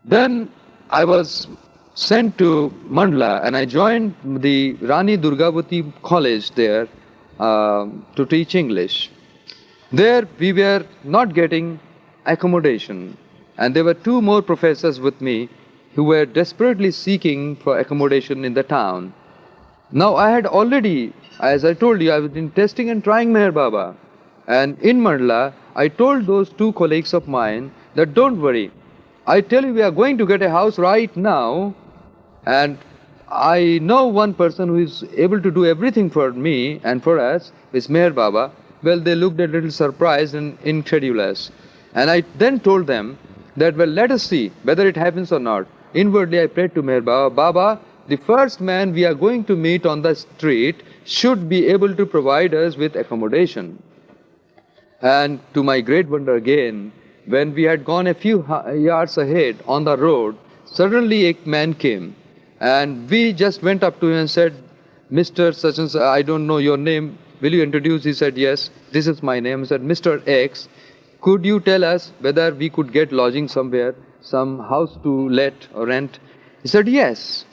Then I was sent to Mandla and I joined the Rani Durgavati College there to teach English. There we were not getting accommodation, and there were two more professors with me who were desperately seeking for accommodation in the town. Now I had already, as I told you, I was been testing and trying Meher Baba. And in Mandla, I told those two colleagues of mine that don't worry, I tell you we are going to get a house right now, and I know one person who is able to do everything for me and for us, is Meher Baba. Well, they looked a little surprised and incredulous. And I then told them that, well, let us see whether it happens or not. Inwardly, I prayed to Meher Baba, Baba, the first man we are going to meet on the street should be able to provide us with accommodation. And to my great wonder again, when we had gone a few yards ahead on the road, suddenly a man came. And we just went up to him and said, Mr. Such and such, I don't know your name. Will you introduce? He said, yes, this is my name. He said, Mr. X, could you tell us whether we could get lodging somewhere, some house to let or rent? He said, yes.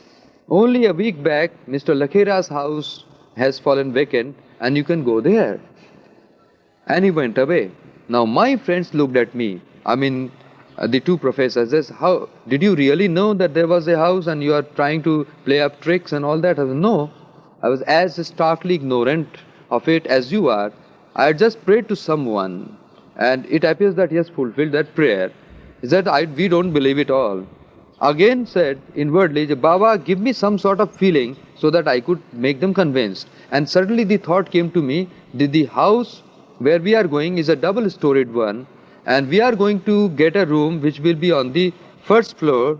Only a week back, Mr. Lakhera's house has fallen vacant and you can go there. And he went away. Now my friends looked at me. The two professors says, how did you really know that there was a house and you are trying to play up tricks and all that? I said, no, I was as starkly ignorant of it as you are. I had just prayed to someone and it appears that he has fulfilled that prayer. He said, we don't believe it all. Again said inwardly, Baba, give me some sort of feeling so that I could make them convinced. And suddenly the thought came to me, the house where we are going is a double-storied one, and we are going to get a room which will be on the first floor,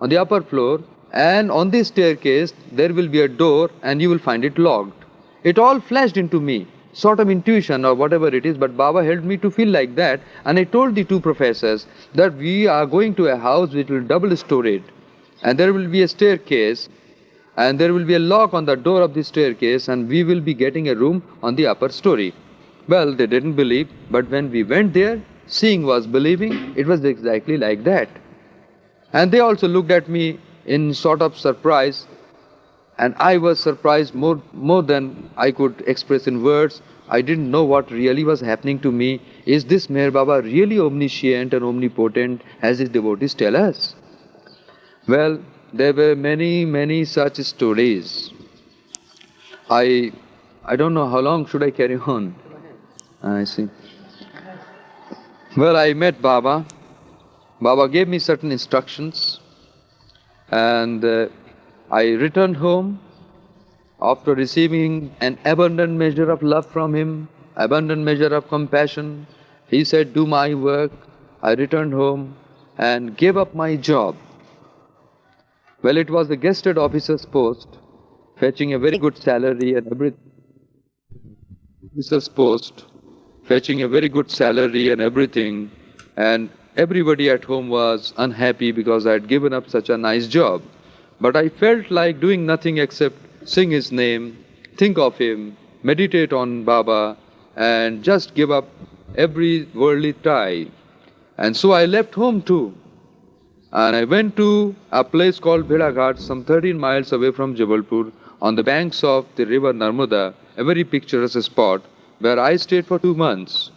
on the upper floor, and on the staircase there will be a door and you will find it locked. It all flashed into me, sort of intuition or whatever it is, but Baba helped me to feel like that, and I told the two professors that we are going to a house which will double-storied, and there will be a staircase, and there will be a lock on the door of the staircase, and we will be getting a room on the upper story. Well, they didn't believe, but when we went there, seeing was believing. It was exactly like that. And they also looked at me in sort of surprise, and I was surprised more than I could express in words. I didn't know what really was happening to me. Is this Meher Baba really omniscient and omnipotent as his devotees tell us? Well, there were many such stories. I don't know how long should I carry on. I see. Well, I met Baba. Baba gave me certain instructions, and I returned home after receiving an abundant measure of love from him, abundant measure of compassion. He said, do my work. I returned home and gave up my job. Well, it was a guested officer's post, fetching a very good salary and everything. Officer's post, fetching a very good salary and everything, and everybody at home was unhappy because I had given up such a nice job. But I felt like doing nothing except sing his name, think of him, meditate on Baba, and just give up every worldly tie. And so I left home too. And I went to a place called Bhedaghat, some 13 miles away from Jabalpur, on the banks of the river Narmada, a very picturesque spot, where I stayed for 2 months.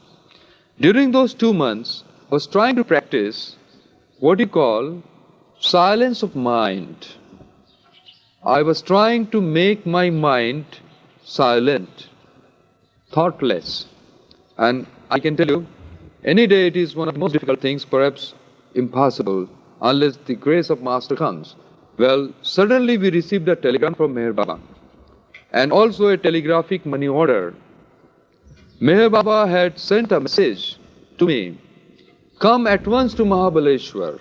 During those 2 months, I was trying to practice what you call silence of mind. I was trying to make my mind silent, thoughtless. And I can tell you, any day it is one of the most difficult things, perhaps impossible, unless the grace of Master comes. Well, suddenly we received a telegram from Meher Baba, and also a telegraphic money order. Meher Baba had sent a message to me, come at once to Mahabaleshwar,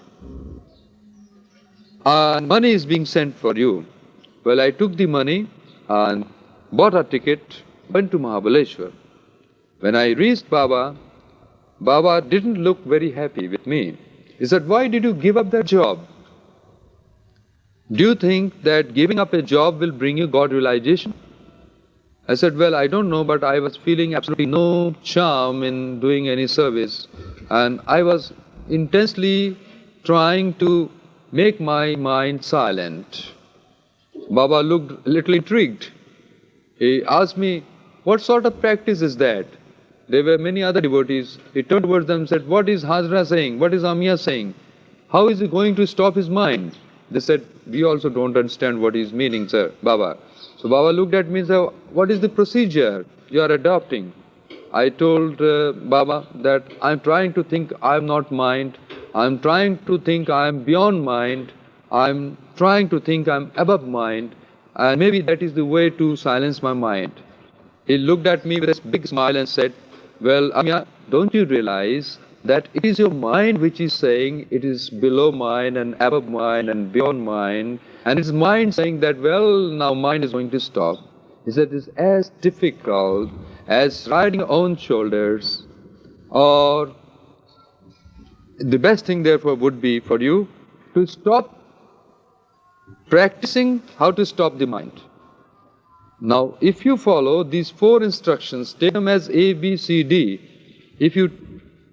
and money is being sent for you. Well, I took the money and bought a ticket, went to Mahabaleshwar. When I reached Baba, Baba didn't look very happy with me. He said, why did you give up that job? Do you think that giving up a job will bring you God realization? I said, well, I don't know, but I was feeling absolutely no charm in doing any service. And I was intensely trying to make my mind silent. Baba looked a little intrigued. He asked me, what sort of practice is that? There were many other devotees. He turned towards them and said, what is Hazra saying? What is Amiya saying? How is he going to stop his mind? They said, we also don't understand what he's meaning, sir, Baba. So Baba looked at me and said, what is the procedure you are adopting? I told Baba that I'm trying to think I'm not mind. I'm trying to think I'm beyond mind. I'm trying to think I'm above mind. And maybe that is the way to silence my mind. He looked at me with a big smile and said, well, Amiya, don't you realize that it is your mind which is saying it is below mind and above mind and beyond mind, and it's mind saying that, well, now mind is going to stop. He said it's as difficult as riding your own shoulders, or the best thing therefore would be for you to stop practicing how to stop the mind. Now, if you follow these 4 instructions, take them as A, B, C, D. If you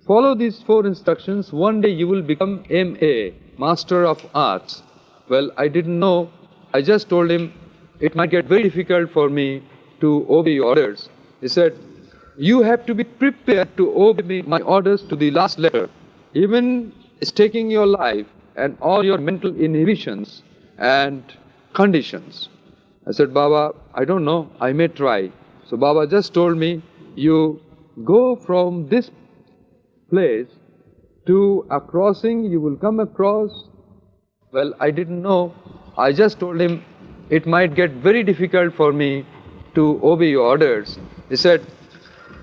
follow these 4 instructions, one day you will become MA, Master of Arts. Well, I didn't know. I just told him it might get very difficult for me to obey your orders. He said, you have to be prepared to obey my orders to the last letter, even staking your life and all your mental inhibitions and conditions. I said, Baba, I don't know, I may try. So Baba just told me, you go from this place to a crossing, you will come across. Well, I didn't know. I just told him, it might get very difficult for me to obey your orders. He said,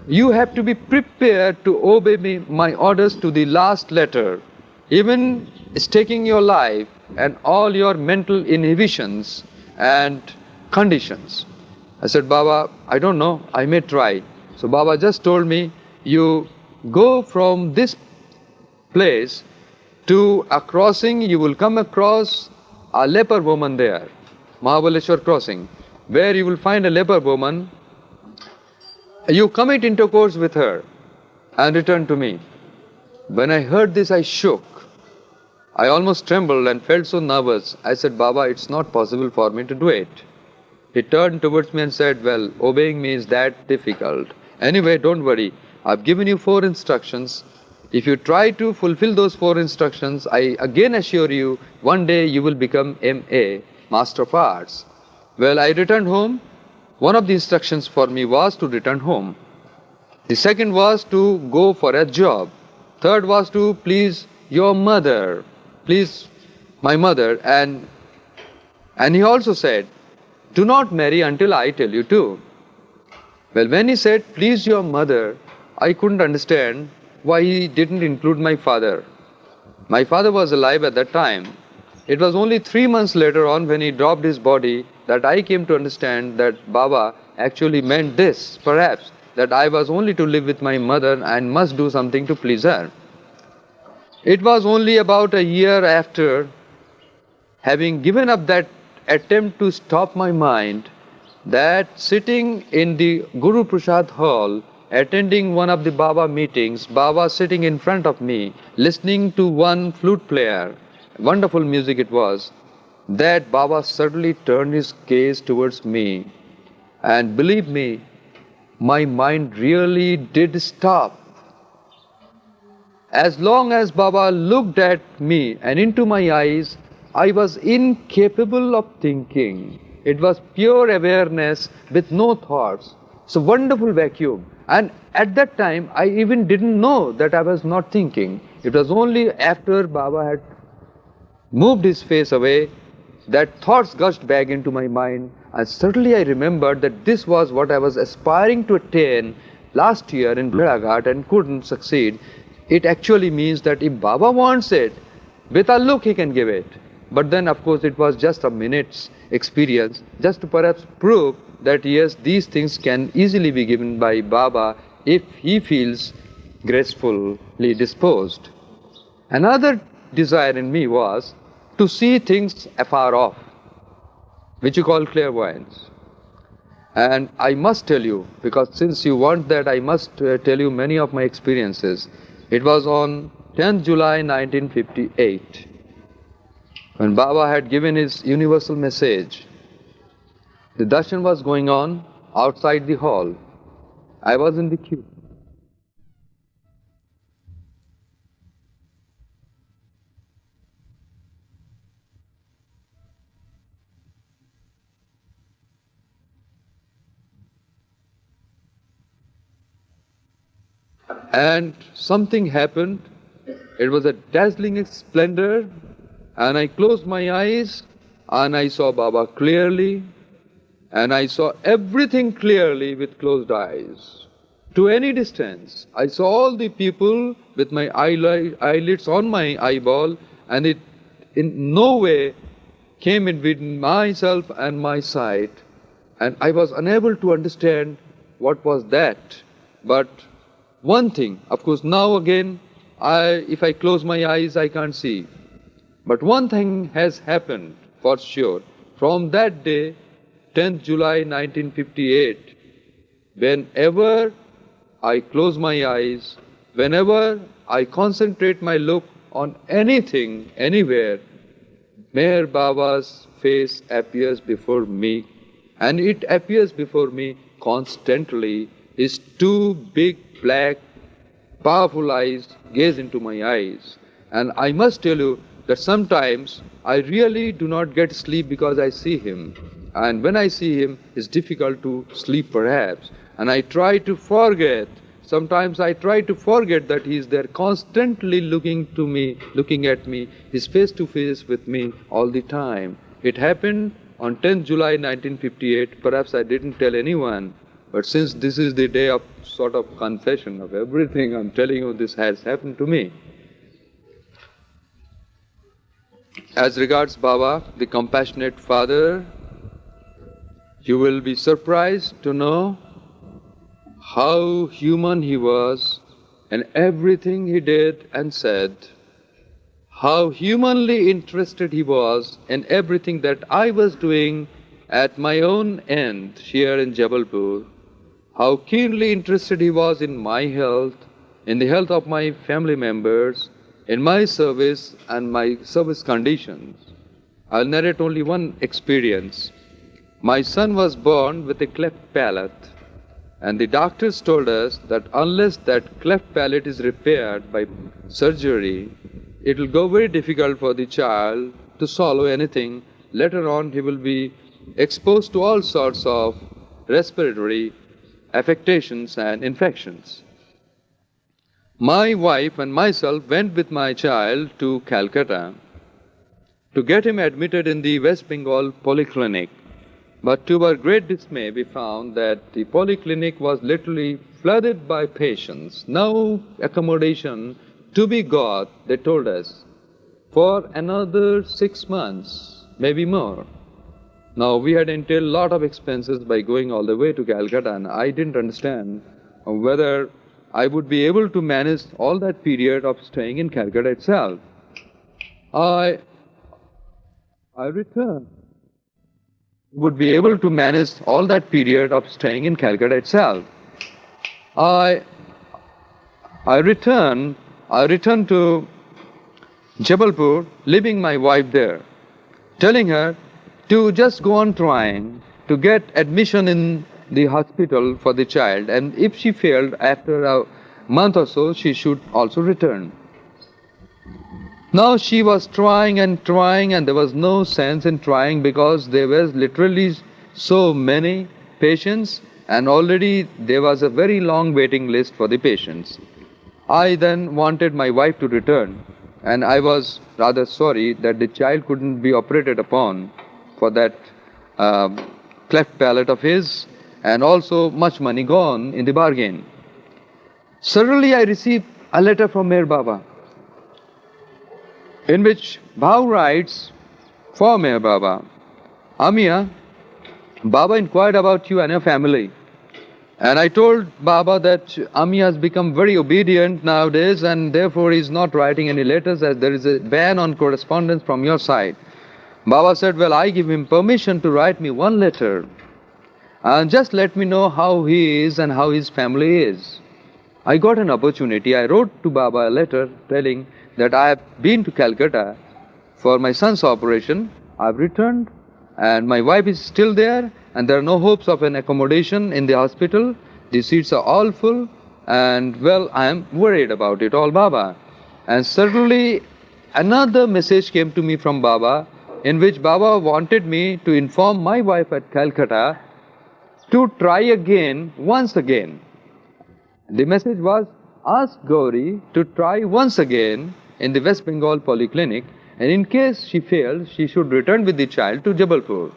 you have to be prepared to obey my orders to the last letter, even staking your life and all your mental inhibitions and conditions. I said, Baba, I don't know, I may try. So Baba just told me, you go from this place to a crossing, you will come across a leper woman there, Mahabaleshwar crossing, where you will find a leper woman. You commit intercourse with her and return to me. When I heard this, I shook. I almost trembled and felt so nervous. I said, Baba, it's not possible for me to do it. He turned towards me and said, well, obeying me is that difficult. Anyway, don't worry. I've given you 4 instructions. If you try to fulfill those 4 instructions, I again assure you, one day you will become MA, Master of Arts. Well, I returned home. One of the instructions for me was to return home. The second was to go for a job. Third was to please your mother, please my mother. And he also said, do not marry until I tell you to. Well, when he said, please your mother, I couldn't understand why he didn't include my father. My father was alive at that time. It was only 3 months later on, when he dropped his body, that I came to understand that Baba actually meant this, perhaps, that I was only to live with my mother and must do something to please her. It was only about a year after having given up that attempt to stop my mind, that sitting in the Guru Prasad hall, attending one of the Baba meetings, Baba sitting in front of me, listening to one flute player, wonderful music it was, that Baba suddenly turned his gaze towards me. And believe me, my mind really did stop. As long as Baba looked at me and into my eyes, I was incapable of thinking. It was pure awareness with no thoughts. It's a wonderful vacuum. And at that time, I even didn't know that I was not thinking. It was only after Baba had moved his face away that thoughts gushed back into my mind. And suddenly I remembered that this was what I was aspiring to attain last year in Bhedaghat and couldn't succeed. It actually means that if Baba wants it, with a look he can give it. But then, of course, it was just a minute's experience, just to perhaps prove that yes, these things can easily be given by Baba if he feels gracefully disposed. Another desire in me was to see things afar off, which you call clairvoyance. And I must tell you, because since you want that, I must tell you many of my experiences. It was on 10th July 1958. When Baba had given his universal message, the darshan was going on outside the hall. I was in the queue. And something happened. It was a dazzling splendor, and I closed my eyes and I saw Baba clearly, and I saw everything clearly with closed eyes. To any distance, I saw all the people with my eyelids on my eyeball, and it in no way came in between myself and my sight, and I was unable to understand what was that. But one thing, of course, now again, if I close my eyes, I can't see. But one thing has happened for sure. From that day, 10th July 1958, whenever I close my eyes, whenever I concentrate my look on anything, anywhere, Meher Baba's face appears before me, and it appears before me constantly. His two big, black, powerful eyes gaze into my eyes. And I must tell you that sometimes I really do not get sleep because I see him. And when I see him, it's difficult to sleep perhaps. And I try to forget. Sometimes I try to forget that he is there constantly looking to me, looking at me. He's face to face with me all the time. It happened on 10th July 1958. Perhaps I didn't tell anyone. But since this is the day of sort of confession of everything, I'm telling you this has happened to me. As regards Baba, the compassionate father, you will be surprised to know how human he was in everything he did and said, how humanly interested he was in everything that I was doing at my own end here in Jabalpur, how keenly interested he was in my health, in the health of my family members, in my service and my service conditions. I'll narrate only one experience. My son was born with a cleft palate, and the doctors told us that unless that cleft palate is repaired by surgery, it will go very difficult for the child to swallow anything. Later on, he will be exposed to all sorts of respiratory affectations and infections. My wife and myself went with my child to Calcutta to get him admitted in the West Bengal Polyclinic. But to our great dismay, we found that the polyclinic was literally flooded by patients. No accommodation to be got, they told us, for another 6 months, maybe more. Now, we had entailed a lot of expenses by going all the way to Calcutta, and I didn't understand whether I would be able to manage all that period of staying in Calcutta itself. I returned. Would be able to manage all that period of staying in Calcutta itself. I returned to Jabalpur, leaving my wife there, telling her to just go on trying to get admission in the hospital for the child, and if she failed after a month or so, she should also return. Now she was trying, and there was no sense in trying because there were literally so many patients, and already there was a very long waiting list for the patients. I then wanted my wife to return, and I was rather sorry that the child couldn't be operated upon for that cleft palate of his, and also much money gone in the bargain. Suddenly I received a letter from Meher Baba, in which Bhav writes for Meher Baba, Amiya, Baba inquired about you and your family. And I told Baba that Amiya has become very obedient nowadays, and therefore he is not writing any letters as there is a ban on correspondence from your side. Baba said, well, I give him permission to write me one letter and just let me know how he is and how his family is. I got an opportunity. I wrote to Baba a letter telling that I have been to Calcutta for my son's operation. I've returned and my wife is still there and there are no hopes of an accommodation in the hospital. The seats are all full and well, I am worried about it all, Baba. And suddenly another message came to me from Baba in which Baba wanted me to inform my wife at Calcutta to try again, once again. The message was, ask Gauri to try once again in the West Bengal Polyclinic, and in case she fails, she should return with the child to Jabalpur.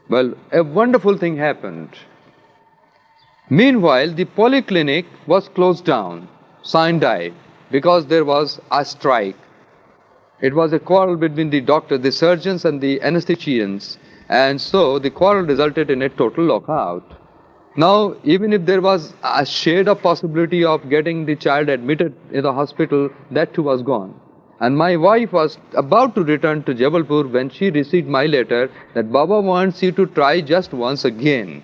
Well, a wonderful thing happened. Meanwhile, the polyclinic was closed down, sine die, because there was a strike. It was a quarrel between the doctors, the surgeons and the anestheticians, and so the quarrel resulted in a total lockout. Now, even if there was a shade of possibility of getting the child admitted in the hospital, that too was gone. And my wife was about to return to Jabalpur when she received my letter that Baba wants you to try just once again.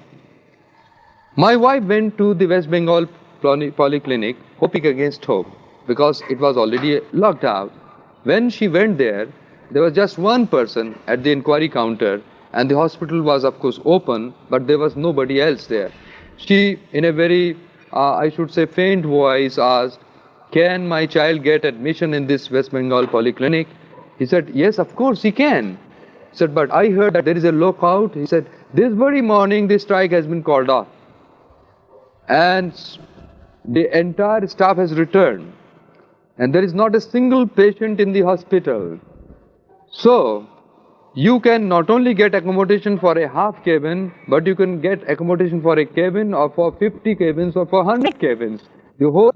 My wife went to the West Bengal Polyclinic, hoping against hope, because it was already locked out. When she went there was just one person at the inquiry counter, and the hospital was of course open, but there was nobody else there. She, in a very, I should say, faint voice asked, can my child get admission in this West Bengal Polyclinic? He said, yes, of course he can. He said, but I heard that there is a lockout. He said, this very morning the strike has been called off. And the entire staff has returned. And there is not a single patient in the hospital. So, you can not only get accommodation for a half cabin, but you can get accommodation for a cabin or for 50 cabins or for 100 cabins. The whole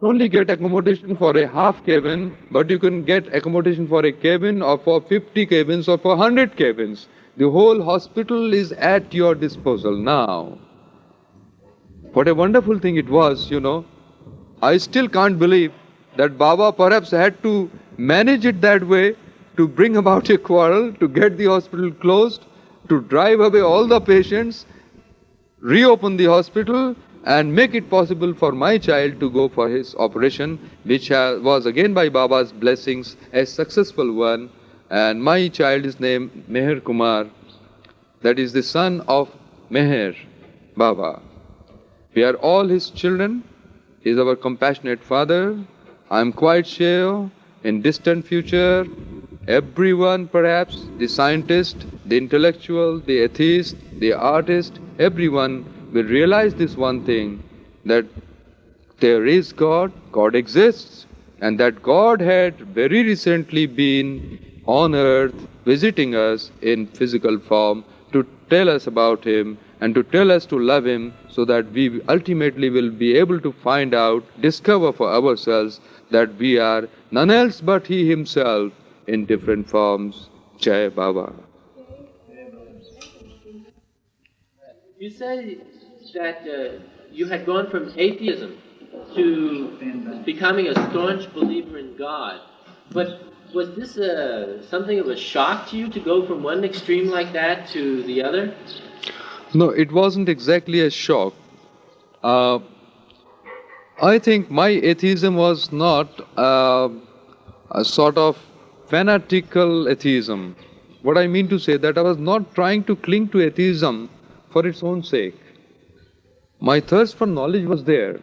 only get accommodation for a half cabin, but you can get accommodation for a cabin or for 50 cabins or for 100 cabins. The whole hospital is at your disposal now. What a wonderful thing it was, you know. I still can't believe that Baba perhaps had to manage it that way to bring about a quarrel, to get the hospital closed, to drive away all the patients, reopen the hospital, and make it possible for my child to go for his operation, which was again by Baba's blessings a successful one. And my child is named Meher Kumar, that is the son of Meher Baba. We are all his children. He is our compassionate father. I am quite sure in distant future, everyone perhaps, the scientist, the intellectual, the atheist, the artist, everyone will realize this one thing, that there is God, God exists, and that God had very recently been on earth visiting us in physical form to tell us about Him and to tell us to love Him, so that we ultimately will be able to find out, discover for ourselves that we are none else but He Himself in different forms. Jai Baba. You say that you had gone from atheism to becoming a staunch believer in God, but was this something of a shock to you to go from one extreme like that to the other? No, it wasn't exactly a shock. I think my atheism was not a sort of fanatical atheism. What I mean to say that I was not trying to cling to atheism for its own sake. My thirst for knowledge was there.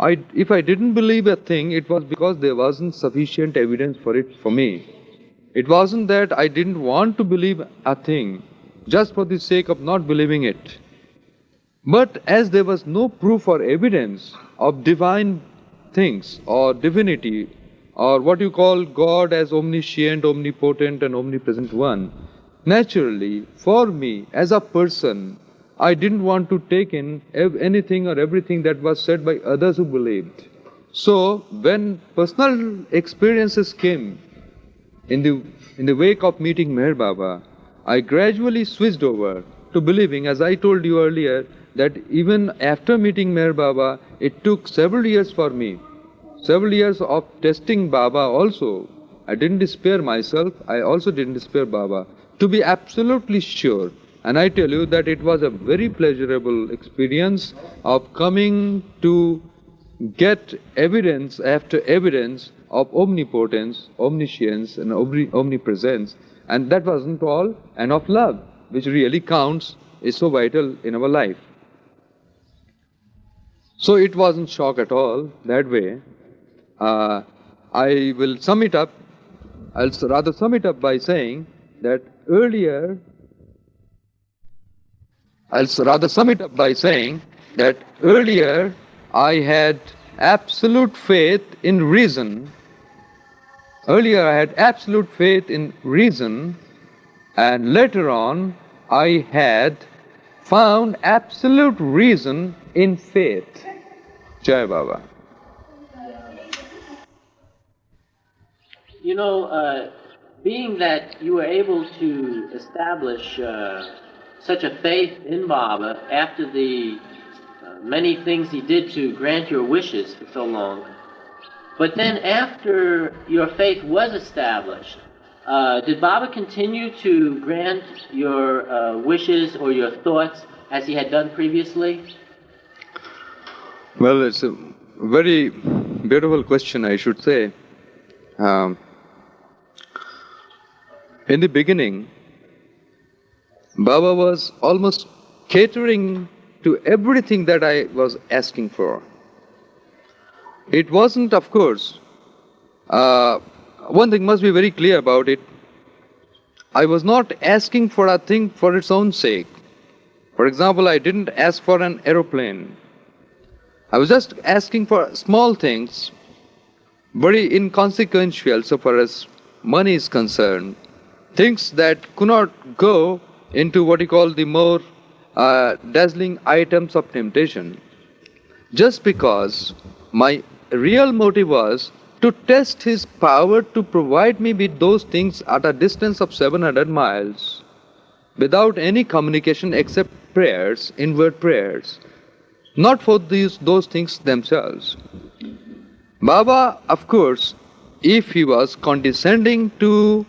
If I didn't believe a thing, it was because there wasn't sufficient evidence for it for me. It wasn't that I didn't want to believe a thing just for the sake of not believing it. But as there was no proof or evidence of divine things or divinity, or what you call God as omniscient, omnipotent and omnipresent one, naturally, for me as a person, I didn't want to take in anything or everything that was said by others who believed. So, when personal experiences came in the wake of meeting Meher Baba, I gradually switched over to believing, as I told you earlier, that even after meeting Meher Baba, it took several years for me, several years of testing Baba also. I didn't despair myself, I also didn't despair Baba, to be absolutely sure. And I tell you that it was a very pleasurable experience of coming to get evidence after evidence of omnipotence, omniscience, and omnipresence. And that wasn't all, and of love, which really counts, is so vital in our life. So it wasn't shock at all that way. I will sum it up. I'll rather sum it up by saying that earlier I had absolute faith in reason. Earlier I had absolute faith in reason, and later on I had found absolute reason in faith. Jai Baba. You know, being that you were able to establish such a faith in Baba after the many things he did to grant your wishes for so long, but then after your faith was established, did Baba continue to grant your wishes or your thoughts as he had done previously? Well, it's a very beautiful question, I should say. In the beginning, Baba was almost catering to everything that I was asking for. It wasn't, of course, one thing must be very clear about it. I was not asking for a thing for its own sake. For example, I didn't ask for an aeroplane. I was just asking for small things, very inconsequential so far as money is concerned. Things that could not go into what you call the more dazzling items of temptation. Just because my real motive was to test his power to provide me with those things at a distance of 700 miles without any communication except prayers, inward prayers. Not for those things themselves. Baba, of course, if he was condescending to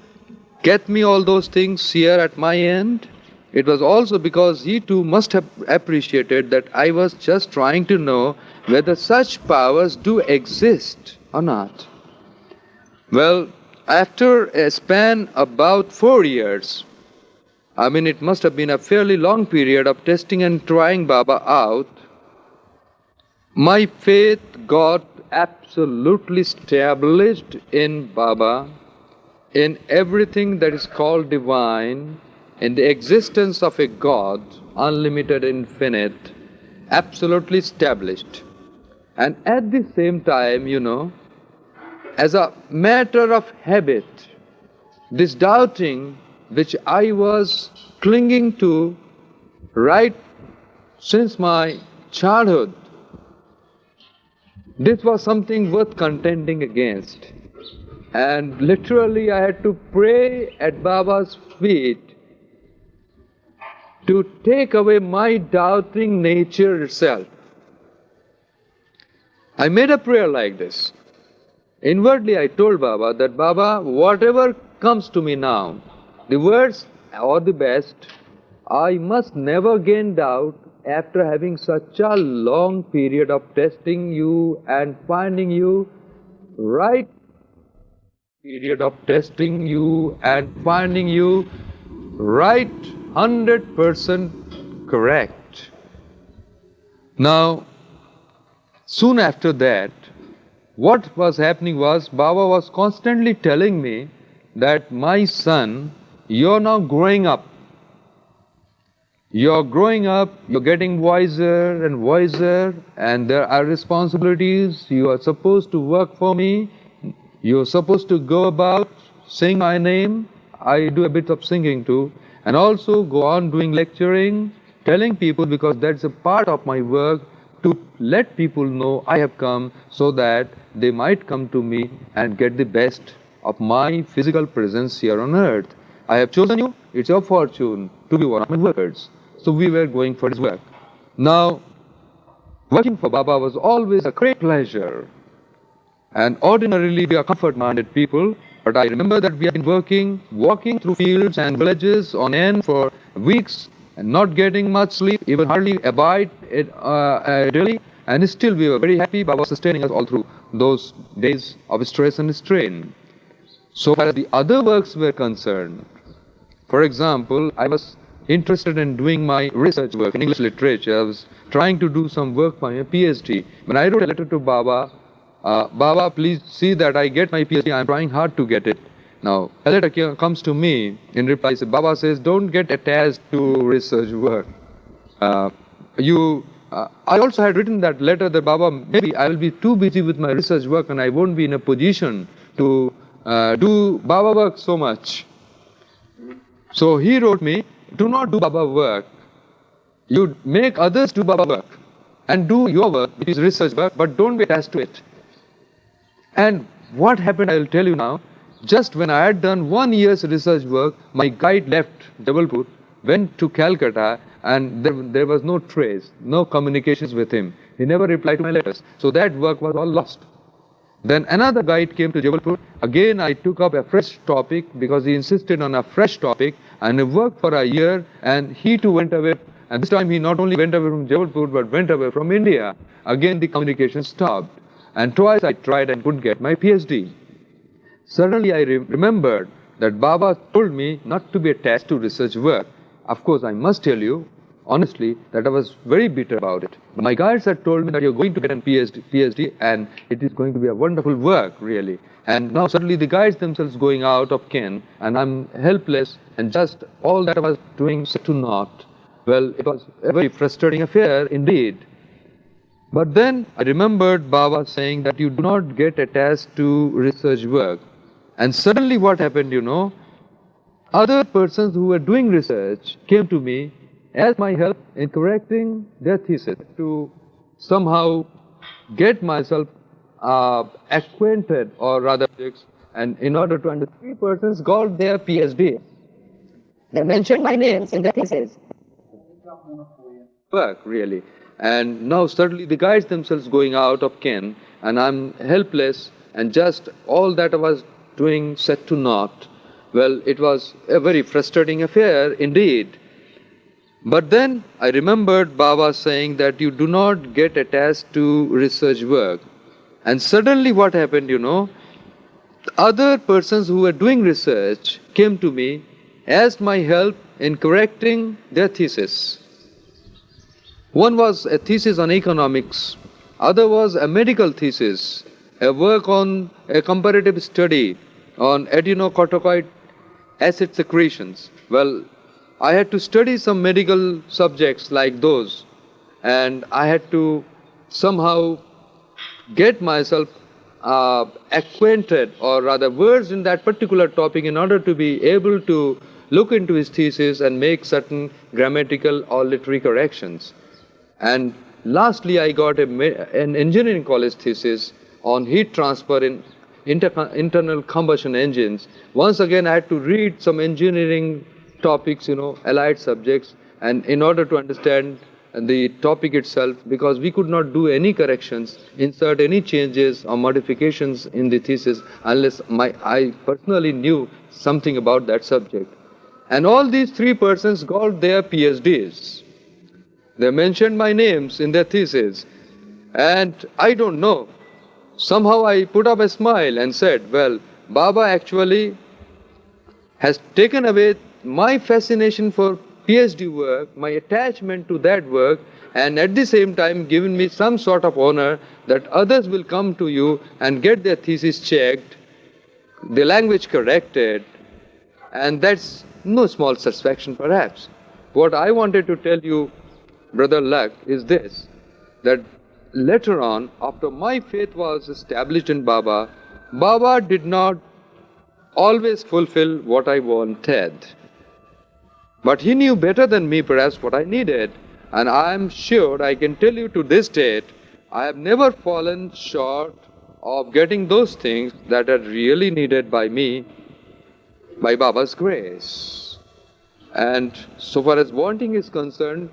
get me all those things here at my end, it was also because he too must have appreciated that I was just trying to know whether such powers do exist or not. Well, after a span about 4 years, it must have been a fairly long period of testing and trying Baba out, my faith got absolutely established in Baba, in everything that is called divine, in the existence of a God, unlimited, infinite, absolutely established. And at the same time, as a matter of habit, this doubting which I was clinging to right since my childhood, this was something worth contending against. And literally I had to pray at Baba's feet to take away my doubting nature itself. I made a prayer like this. Inwardly I told Baba that, Baba, whatever comes to me now, the worst or the best, I must never gain doubt after having such a long period of testing you and finding you right 100% correct. Now, soon after that, what was happening was Baba was constantly telling me that, my son, you're now growing up. You're growing up, you're getting wiser and wiser, and there are responsibilities. You are supposed to work for me. You're supposed to go about, sing my name. I do a bit of singing too. And also go on doing lecturing, telling people, because that's a part of my work, to let people know I have come so that they might come to me and get the best of my physical presence here on earth. I have chosen you, it's your fortune to be one of my workers. So we were going for his work. Now, working for Baba was always a great pleasure. And ordinarily we are comfort-minded people, but I remember that we have been walking through fields and villages on end for weeks and not getting much sleep, even hardly a bite daily. And still we were very happy. Baba was sustaining us all through those days of stress and strain. So far as the other works were concerned, for example, I was interested in doing my research work in English literature. I was trying to do some work for my PhD. When I wrote a letter to Baba, Baba, please see that I get my PhD. I'm trying hard to get it. Now, a letter comes to me in reply. Baba says, don't get attached to research work. I also had written that letter that Baba, maybe I will be too busy with my research work and I won't be in a position to do Baba work so much. So he wrote me, do not do Baba work. You make others do Baba work and do your work, which is research work, but don't be attached to it. And what happened, I will tell you now. Just when I had done 1 year's research work, my guide left Jabalpur, went to Calcutta, and there was no trace, no communications with him. He never replied to my letters. So that work was all lost. Then another guide came to Jabalpur. Again, I took up a fresh topic because he insisted on a fresh topic, and I worked for a year, and he too went away. And this time he not only went away from Jabalpur, but went away from India. Again, the communication stopped. And twice I tried and couldn't get my PhD. Suddenly I remembered that Baba told me not to be attached to research work. Of course, I must tell you, honestly, that I was very bitter about it. My guides had told me that you're going to get a PhD and it is going to be a wonderful work, really. And now suddenly the guides themselves going out of ken, and I'm helpless, and just all that I was doing set to naught. Well, it was a very frustrating affair indeed. But then I remembered Baba saying that you do not get attached to research work. And suddenly what happened, other persons who were doing research came to me, asked my help in correcting their thesis to somehow get myself acquainted, or rather, and in order to understand, 3 persons got their PhD. They mentioned my names in their thesis. Work, really. And now suddenly the guides themselves going out of ken, and I'm helpless, and just all that I was doing set to naught. Well, it was a very frustrating affair indeed. But then I remembered Baba saying that you do not get attached to research work. And suddenly what happened, other persons who were doing research came to me, asked my help in correcting their thesis. One was a thesis on economics, other was a medical thesis, a work on a comparative study on adenocorticoid acid secretions. Well, I had to study some medical subjects like those, and I had to somehow get myself acquainted, or rather versed in that particular topic in order to be able to look into his thesis and make certain grammatical or literary corrections. And lastly, I got an engineering college thesis on heat transfer in internal combustion engines. Once again, I had to read some engineering topics, allied subjects, and in order to understand the topic itself, because we could not do any corrections, insert any changes or modifications in the thesis unless I personally knew something about that subject. And all these 3 persons got their PhDs. They mentioned my names in their thesis, and I don't know. Somehow I put up a smile and said, well, Baba actually has taken away my fascination for PhD work, my attachment to that work, and at the same time given me some sort of honor that others will come to you and get their thesis checked, the language corrected, and that's no small satisfaction perhaps. What I wanted to tell you, Brother Luck, is this, that later on, after my faith was established in Baba, Baba did not always fulfill what I wanted. But he knew better than me perhaps what I needed, and I am sure I can tell you to this date, I have never fallen short of getting those things that are really needed by me, by Baba's grace. And so far as wanting is concerned,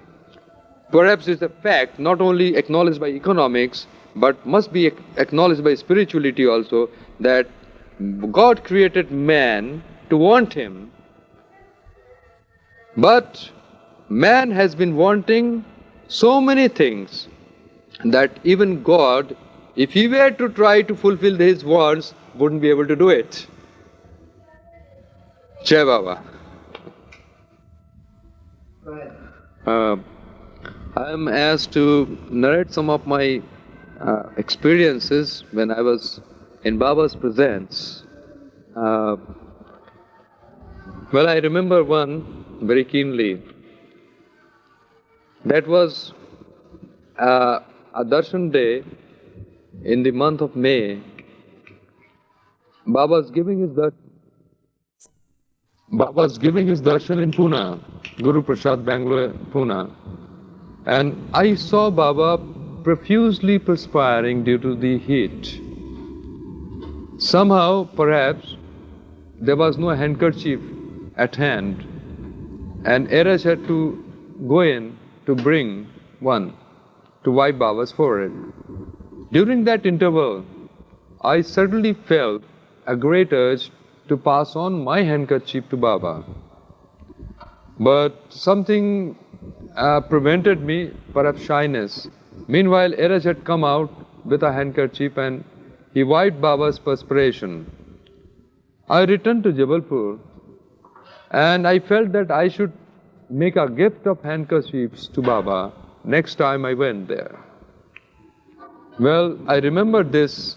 perhaps it's a fact not only acknowledged by economics, but must be acknowledged by spirituality also, that God created man to want him. But man has been wanting so many things, that even God, if he were to try to fulfill his wants, wouldn't be able to do it. Jai Baba. I am asked to narrate some of my experiences when I was in Baba's presence. Well, I remember one very keenly. That was a darshan day in the month of May. Baba was giving his darshan in Pune, Guru Prasad, Bangalore, Pune. And I saw Baba profusely perspiring due to the heat. Somehow, perhaps, there was no handkerchief at hand, and Eraj had to go in to bring one to wipe Baba's forehead. During that interval, I suddenly felt a great urge to pass on my handkerchief to Baba. But something prevented me, perhaps shyness. Meanwhile, Eraj had come out with a handkerchief and he wiped Baba's perspiration. I returned to Jabalpur and I felt that I should make a gift of handkerchiefs to Baba next time I went there. Well, I remembered this,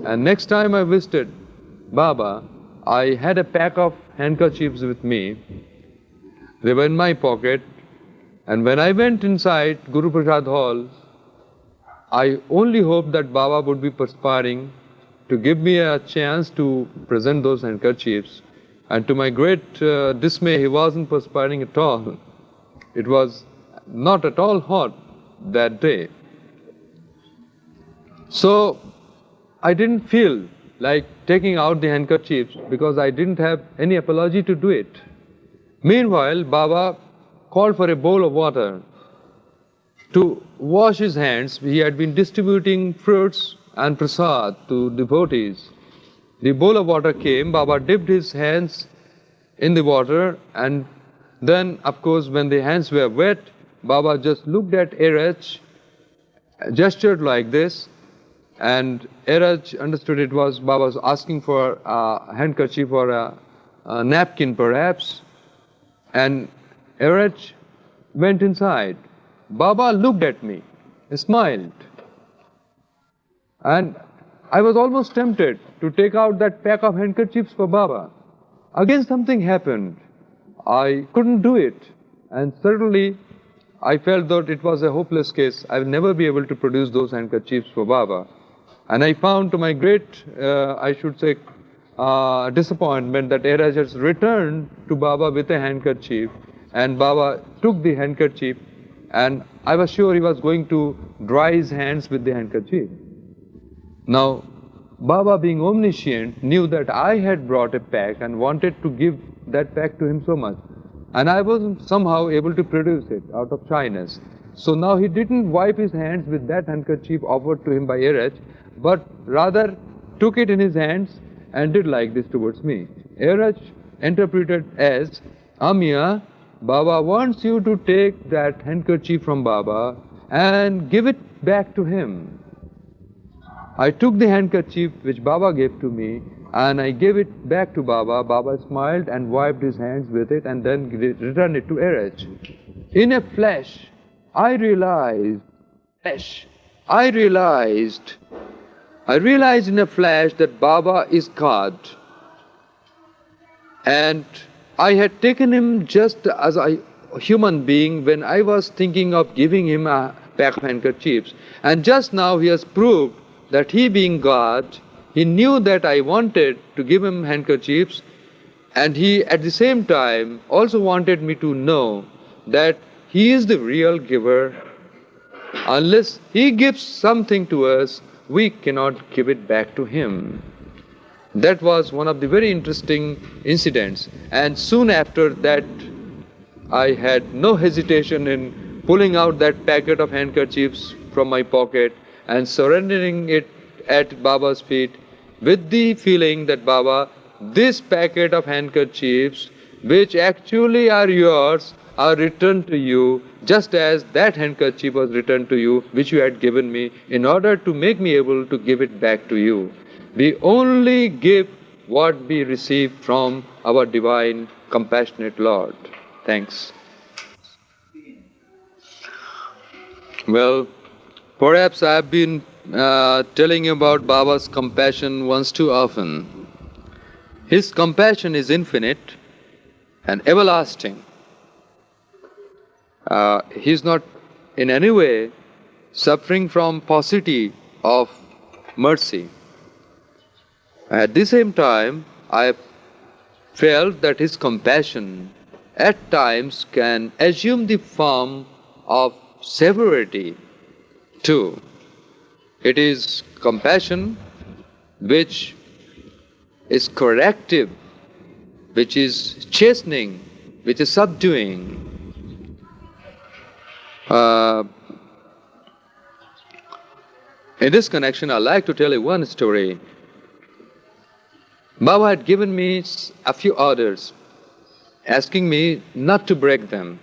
and next time I visited Baba, I had a pack of handkerchiefs with me. They were in my pocket, and when I went inside Guru Prasad Hall, I only hoped that Baba would be perspiring to give me a chance to present those handkerchiefs. And to my great dismay, he wasn't perspiring at all. It was not at all hot that day. So I didn't feel like taking out the handkerchiefs because I didn't have any apology to do it. Meanwhile, Baba called for a bowl of water to wash his hands. He had been distributing fruits and prasad to devotees. The bowl of water came, Baba dipped his hands in the water, and then, of course, when the hands were wet, Baba just looked at Eraj, gestured like this, and Eraj understood it was Baba was asking for a handkerchief or a napkin perhaps, and Eraj went inside. Baba looked at me, smiled, and I was almost tempted to take out that pack of handkerchiefs for Baba. Again something happened. I couldn't do it, and certainly I felt that it was a hopeless case. I will never be able to produce those handkerchiefs for Baba. And I found to my great, disappointment that Eraj has returned to Baba with a handkerchief, and Baba took the handkerchief, and I was sure he was going to dry his hands with the handkerchief. Now, Baba, being omniscient, knew that I had brought a pack and wanted to give that pack to him so much. And I wasn't somehow able to produce it out of shyness. So now he didn't wipe his hands with that handkerchief offered to him by Eraj, but rather took it in his hands and did like this towards me. Eraj interpreted as, Amiya, Baba wants you to take that handkerchief from Baba and give it back to him. I took the handkerchief which Baba gave to me and I gave it back to Baba. Baba smiled and wiped his hands with it and then returned it to Eraj. In a flash, I realized in a flash that Baba is God. And I had taken him just as a human being when I was thinking of giving him a pack of handkerchiefs. And just now he has proved that he being God, he knew that I wanted to give him handkerchiefs, and he at the same time also wanted me to know that he is the real giver. Unless he gives something to us, we cannot give it back to him. That was one of the very interesting incidents, and soon after that I had no hesitation in pulling out that packet of handkerchiefs from my pocket and surrendering it at Baba's feet with the feeling that Baba, this packet of handkerchiefs which actually are yours are returned to you just as that handkerchief was returned to you, which you had given me, in order to make me able to give it back to you. We only give what we receive from our divine, compassionate Lord. Thanks. Well, perhaps I have been telling you about Baba's compassion once too often. His compassion is infinite and everlasting. He is not in any way suffering from paucity of mercy. At the same time, I felt that his compassion at times can assume the form of severity too. It is compassion which is corrective, which is chastening, which is subduing. In this connection, I'd like to tell you one story. Baba had given me a few orders, asking me not to break them.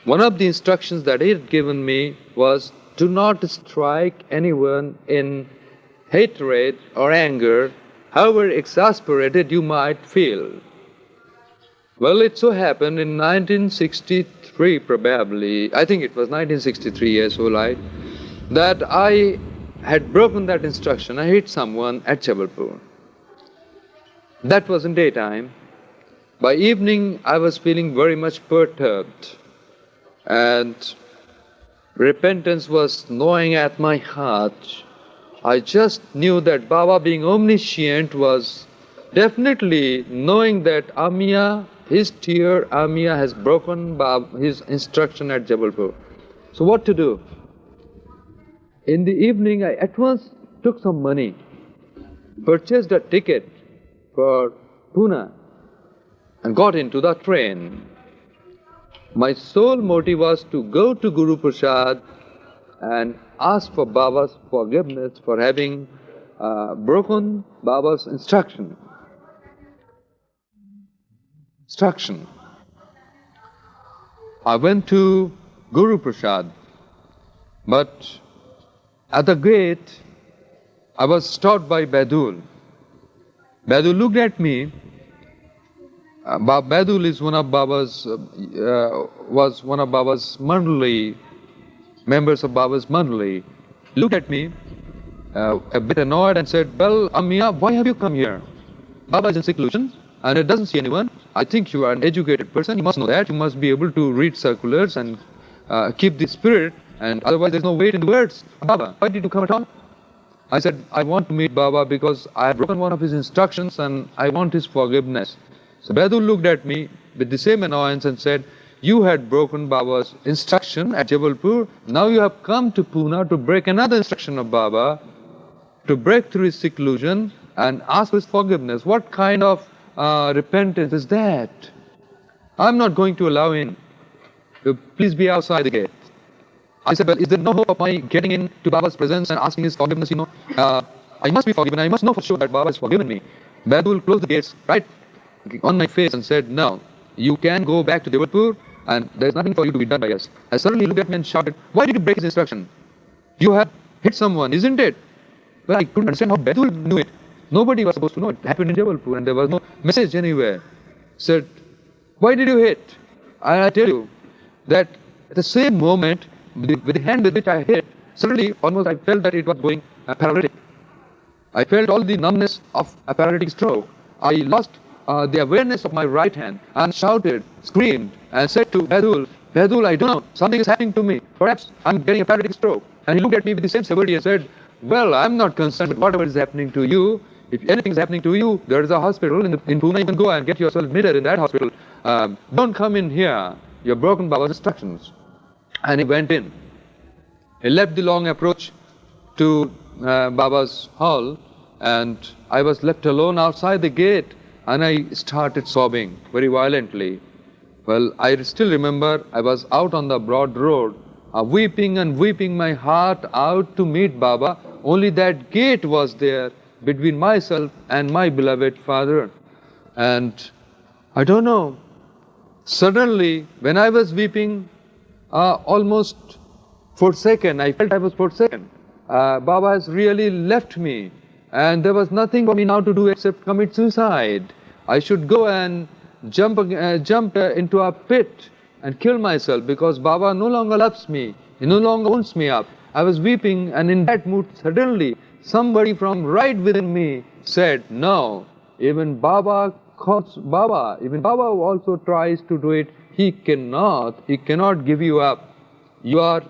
One of the instructions that he had given me was, do not strike anyone in hatred or anger, however exasperated you might feel. Well, it so happened in 1963 probably, I think it was 1963 years old, that I had broken that instruction. I hit someone at Jabalpur. That was in daytime. By evening, I was feeling very much perturbed, and repentance was gnawing at my heart. I just knew that Baba, being omniscient, was definitely knowing that Amiya, his dear Amiya, has broken his instruction at Jabalpur. So what to do? In the evening, I at once took some money, purchased a ticket for Pune, and got into the train. My sole motive was to go to Guru Prasad and ask for Baba's forgiveness for having broken Baba's instruction. I went to Guru Prasad, but at the gate I was stopped by Badul. Badul looked at me. Badul is was one of Baba's Mandali, members of Baba's Mandali. Looked at me a bit annoyed and said, well, Amiya, why have you come here? Baba is in seclusion and it doesn't see anyone. I think you are an educated person. You must know that. You must be able to read circulars and keep the spirit, and otherwise there's no weight in the words. Baba, why did you come at all? I said, I want to meet Baba because I have broken one of his instructions and I want his forgiveness. So Badul looked at me with the same annoyance and said, you had broken Baba's instruction at Jabalpur, now you have come to Pune to break another instruction of Baba, to break through his seclusion and ask for his forgiveness. What kind of repentance is that? I'm not going to allow in. Please be outside the gate. I said, well, is there no hope of my getting into Baba's presence and asking his forgiveness? I must be forgiven. I must know for sure that Baba has forgiven me. Badul closed the gates right on my face and said, no, you can go back to Jabalpur and there's nothing for you to be done by us. I suddenly looked at me and shouted, why did you break his instruction? You have hit someone, isn't it? Well, I couldn't understand how Badul knew it. Nobody was supposed to know it. It happened in Jabalpur and there was no message anywhere. Said, why did you hit? I tell you that at the same moment, with the hand with which I hit, suddenly almost I felt that it was going paralytic. I felt all the numbness of a paralytic stroke. I lost the awareness of my right hand and shouted, screamed, and said to Badul, Badul, I don't know, something is happening to me. Perhaps I'm getting a paralytic stroke. And he looked at me with the same severity and said, well, I'm not concerned with whatever is happening to you. If anything is happening to you, there is a hospital in Pune. You can go and get yourself admitted in that hospital. Don't come in here. You've broken Baba's instructions. And he went in. He left the long approach to Baba's hall, and I was left alone outside the gate, and I started sobbing very violently. Well, I still remember I was out on the broad road, weeping and weeping my heart out to meet Baba. Only that gate was there between myself and my beloved father. And I don't know, suddenly when I was weeping, almost forsaken. I felt I was forsaken. Baba has really left me, and there was nothing for me now to do except commit suicide. I should go and jump into a pit and kill myself because Baba no longer loves me. He no longer owns me up. I was weeping, and in that mood, suddenly somebody from right within me said, "No, even Baba calls Baba. Even Baba also tries to do it. He cannot give you up. You are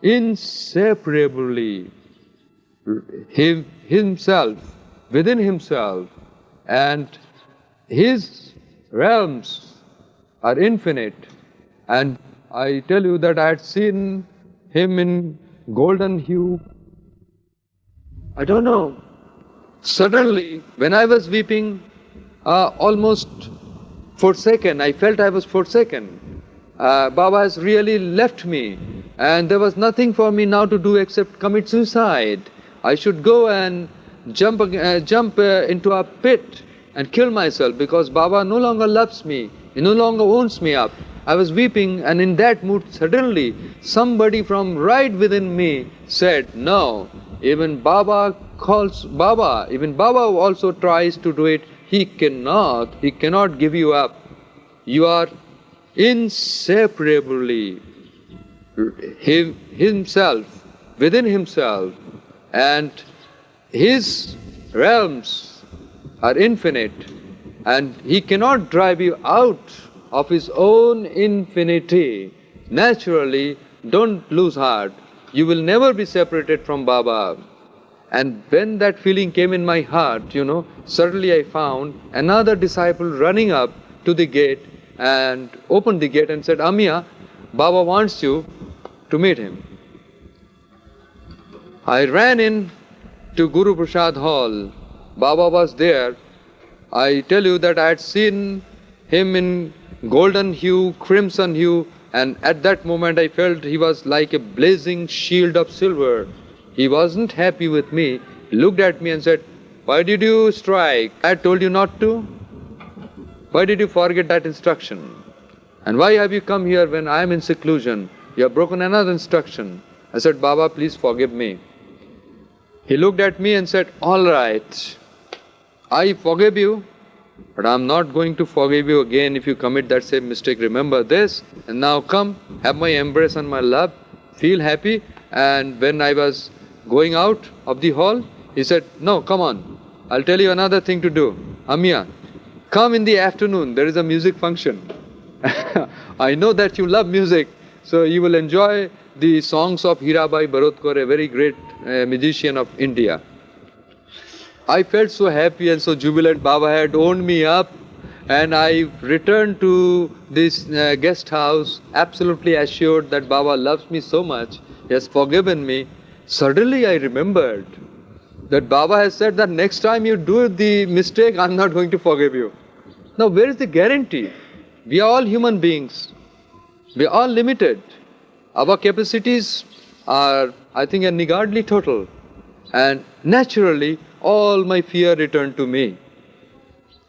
inseparably himself, within himself, and his realms are infinite." And I tell you that I had seen him in golden hue. I don't know. Suddenly, when I was weeping, almost forsaken, I felt I was forsaken. Baba has really left me, and there was nothing for me now to do except commit suicide. I should go and jump into a pit and kill myself because Baba no longer loves me. He no longer owns me up. I was weeping, and in that mood, suddenly somebody from right within me said, "No, even Baba calls Baba. Even Baba also tries to do it. He cannot give you up. You are inseparably himself, within himself, and his realms are infinite, and he cannot drive you out of his own infinity. Naturally, don't lose heart. You will never be separated from Baba." And when that feeling came in my heart, suddenly I found another disciple running up to the gate and opened the gate and said, "Amiya, Baba wants you to meet him." I ran in to Guru Prasad Hall. Baba was there. I tell you that I had seen him in golden hue, crimson hue, and at that moment I felt he was like a blazing shield of silver. He wasn't happy with me. He looked at me and said, "Why did you strike? I told you not to. Why did you forget that instruction? And why have you come here when I am in seclusion? You have broken another instruction." I said, "Baba, please forgive me." He looked at me and said, "All right, I forgive you, but I am not going to forgive you again if you commit that same mistake. Remember this, and now come, have my embrace and my love, feel happy." And when I was going out of the hall, he said, "No, come on, I'll tell you another thing to do. Amiya, come in the afternoon, there is a music function." I know that you love music, so you will enjoy the songs of Hirabai Bharotkar, a very great musician of India. I felt so happy and so jubilant. Baba had owned me up, and I returned to this guest house absolutely assured that Baba loves me so much, he has forgiven me. Suddenly I remembered that Baba has said that next time you do the mistake, I'm not going to forgive you. Now where is the guarantee? We are all human beings. We are all limited. Our capacities are, I think, a niggardly total. And naturally, all my fear returned to me.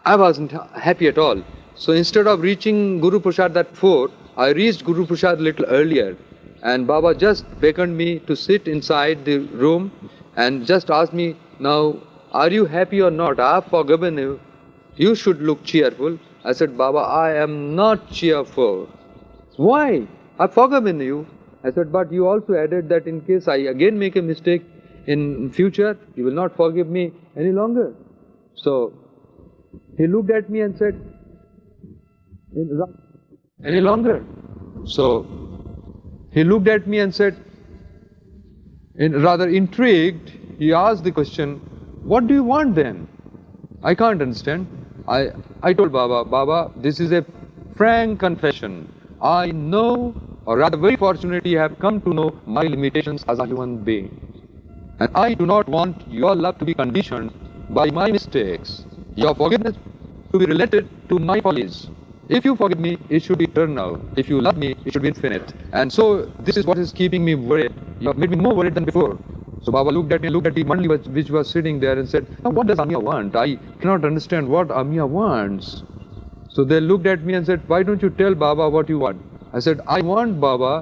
I wasn't happy at all. So instead of reaching Guru Prasad at 4, I reached Guru Prasad a little earlier. And Baba just beckoned me to sit inside the room and just asked me, "Now, are you happy or not? I have forgiven you. You should look cheerful." I said, "Baba, I am not cheerful." "Why? I've forgiven you." I said, "But you also added that in case I again make a mistake in future, you will not forgive me any longer." So he looked at me and said, "Any longer?" So he looked at me and said, rather intrigued, he asked the question, "What do you want then?" I can't understand. I told Baba, "Baba, this is a frank confession. I know, or rather very fortunately have come to know my limitations as a human being. And I do not want your love to be conditioned by my mistakes, your forgiveness to be related to my follies. If you forgive me, it should be eternal. If you love me, it should be infinite. And so this is what is keeping me worried. You have made me more worried than before." So Baba looked at me, looked at the Mandali which was sitting there and said, "Now what does Amiya want? I cannot understand what Amiya wants." So they looked at me and said, "Why don't you tell Baba what you want?" I said, "I want Baba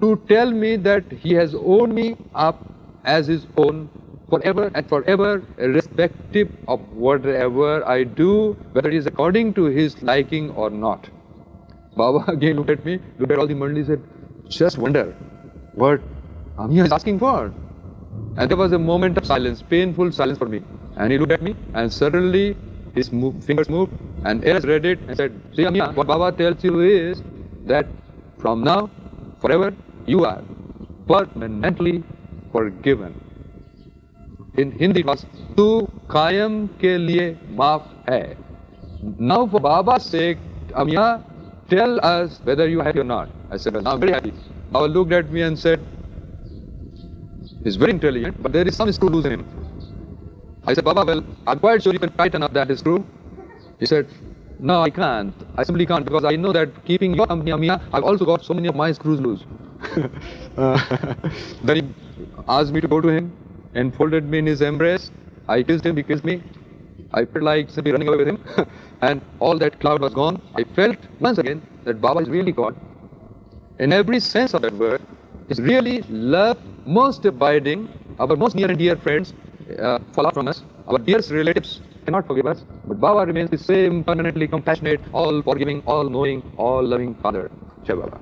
to tell me that he has owned me up as his own forever and forever, irrespective of whatever I do, whether it is according to his liking or not. Baba again looked at me, looked at all the Mandali, said, just wonder what Amiya is asking for. And there was a moment of silence, painful silence for me. And he looked at me, and suddenly his fingers moved, and Eras read it and said, see Amiya, what Baba tells you is that from now, forever, you are permanently forgiven. In Hindi it was, Tu Kayam ke liye maaf hai. Now for Baba's sake, Amiya, tell us whether you are happy or not. I said, well, now I'm very happy. Baba looked at me and said, he's very intelligent, but there is some screw loose in him. I said, Baba, well, I'm quite sure you can tighten up that screw. He said, no, I can't. I simply can't, because I know that keeping your company, Amiya, I've also got so many of my screws loose. Then he asked me to go to him, enfolded me in his embrace. I kissed him, he kissed me. I felt like simply running away with him. And all that cloud was gone. I felt once again that Baba is really God. In every sense of that word, is really love, most abiding. Our most near and dear friends fall out from us. Our dearest relatives cannot forgive us. But Baba remains the same permanently compassionate, all forgiving, all knowing, all loving Father. Jai Baba.